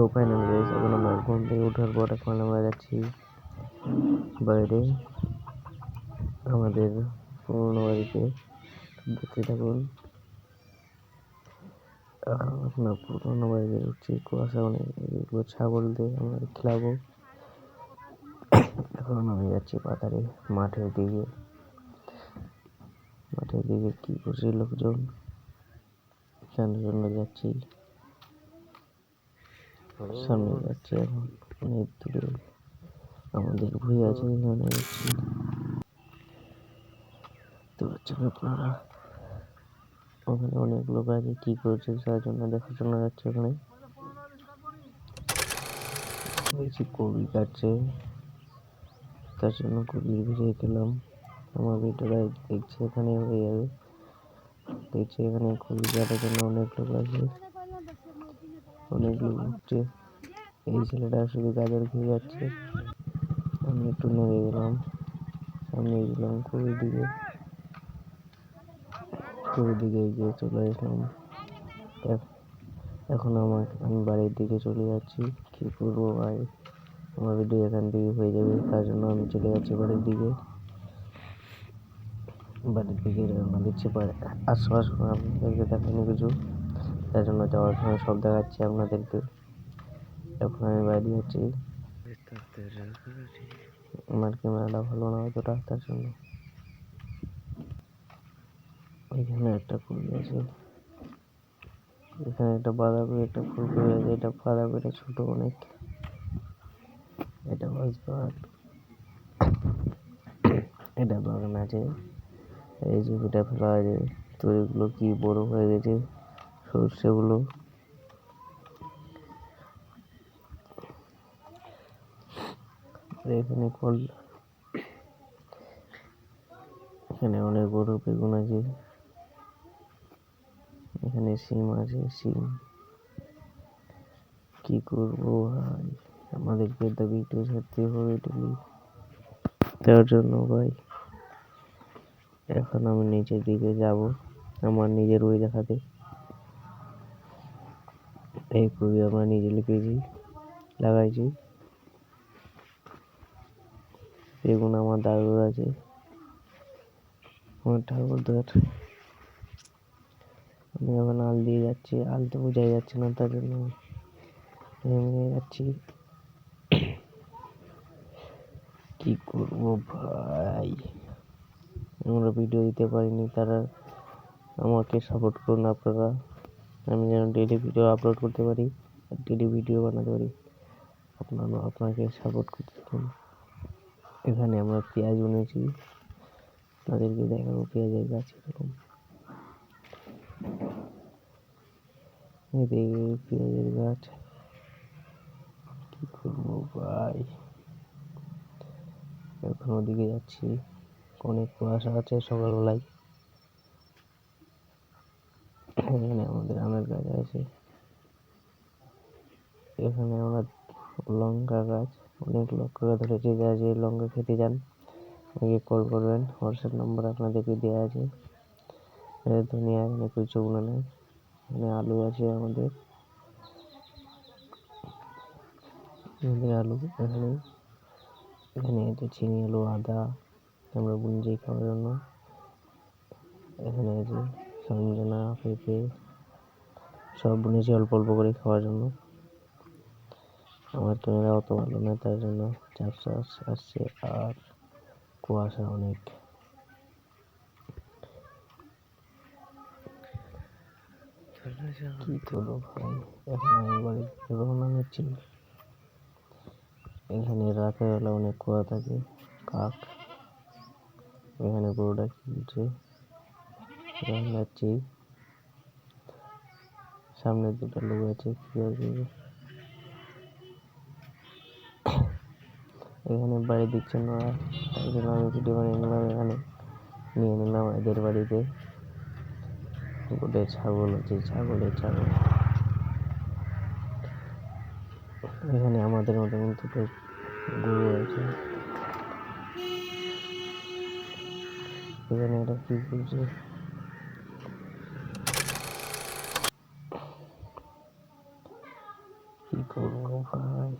So final guys, এখন আমরা ঘুম থেকে ওঠার পর এখন আমরা যাচ্ছি বাইরে আমাদের পুরোনো বাড়িতে। দেখতে থাকুন। আপনার পুরোনো বাড়িতে উঠছি, কুয়াশা অনেক, এগুলো ছাগল দিয়ে আমরা খেলাবো। এখন আমি যাচ্ছি পাতারে মাঠের দিকে। কি করছে লোকজন, খেলার জন্য যাচ্ছি। সামনে যাচ্ছি, এখন অনেক দূরে আমাদের ভুঁই আছে, এখানে যাচ্ছি। তো আপনারা ওখানে অনেক লোক আছে, কি করছে তার জন্য দেখার জন্য যাচ্ছে। ওখানে দেখছি কবি কাটছে, তার জন্য কবির ভিড়ে গেলাম। আমার ভিডিওটা দেখছে, এখানে হয়ে যাবে। দেখছি এখানে কবি কাটার জন্য অনেক লোক আছে, অনেক লোক উঠছে। এই ছেলেটা শুধু গাজর খেয়ে যাচ্ছে। আমি একটু নেমে গেলাম, সামনে গেলাম কবির দিকে এগিয়ে চলে আসলাম। এখন আমি বাড়ির দিকে চলে যাচ্ছি। কি করবো ভাই, আমার ভিডিও এখান থেকে হয়ে যাবে, তার জন্য আমি চলে যাচ্ছি বাড়ির দিকে। রওনা দিচ্ছি। আশপাশ আপনাদেরকে দেখানো কিছু, তার জন্য যাওয়ার সময় সব দেখাচ্ছি আপনাদেরকে। এখন আমি বাইরে যাচ্ছি, আমার ক্যামেরাটা ভালো না অতটা, তার জন্য। এখানে একটা ফুল আছে, এখানে একটা বাঁধাকপি, একটা ফুলকপি আছে। এটা বাঁধাকপিটা ছোট অনেক, এটা এটা বাগান আছে। এই জমিটা ফেলা আছে, তরিগুলো কি বড় হয়ে গেছে, সর্ষেগুলো। এখানে অনেক বড় বেগুন আছে, এখানে সিম আছে। কি করবো ভাই, আমাদেরকে তো ভিডিও ছাড়তে হবে ডেলি, তার জন্য ভাই এখন আমি নিচের দিকে যাব আমার নিজের ওই দেখাতে। এই কবি আমরা নিজে লাগাইছি। বেগুন আমার দাদুর আছে, আমার ঠাকুরদার। আমি এখন আল দিয়ে যাচ্ছি, আল তো বোঝাই যাচ্ছে না, তার জন্য নেমে যাচ্ছি। কি করবো ভাই, আমরা ভিডিও দিতে পারিনি, তারা আমাকে সাপোর্ট করুন আপনারা, আমি যেন ডেলি ভিডিও আপলোড করতে পারি, ডেলি ভিডিও বানাতে পারি। আপনাকে সাপোর্ট করতে থাকুন। এখানে আমরা পেঁয়াজ বুনেছি, তাদেরকে দেখাবো পেঁয়াজের গাছ এরকম। পেঁয়াজের গাছ। কি করবো ভাই, এখন ওদিকে যাচ্ছি, অনেক কুয়াশা আছে সকালবেলায়। এখানে আমাদের আমের গাছ আছে, এখানে আমরা লঙ্কা গাছ, অনেক লঙ্কা ধরেছে। যা যে লঙ্কা খেতে যান আমাকে কল করবেন, হোয়াটসঅ্যাপ নাম্বার আপনাদেরকে দেওয়া আছে। ধনিয়া এখানে কিছু বলে নেই। এখানে আলু আছে আমাদের আলু। এখানে আছে চিনি আলু, আদা আমরা বুনছি খাওয়ার জন্য। এখানে আছে সঞ্জনা, পেঁপে, সব বুনেছি অল্প অল্প করে খাওয়ার জন্য। আমার ক্যামেরা অত ভালো না, তার জন্য ঝাপসা আসছে আর কুয়াশা অনেক। কি করবো ভাই, এখন আমি বাড়ি থেকে রওনা দিচ্ছি। এখানে রাতের বেলা অনেক কুয়া থাকে, কাক। এখানে গরুটা কিনছে, যাচ্ছি। সামনে দুটো লোক আছে, কি আছে এখানে বাড়ি দিচ্ছেন ওরা, তাই জন্য আমি ভিডিও বানিয়ে নিলাম। এখানে নিয়ে নিলাম এদের বাড়িতে। গোটে ছাগল আছে, ছাগল। এখানে আমাদের মতন দুটো গরু আছে। এখানে এটা কি করছে, কি করবো ভাই?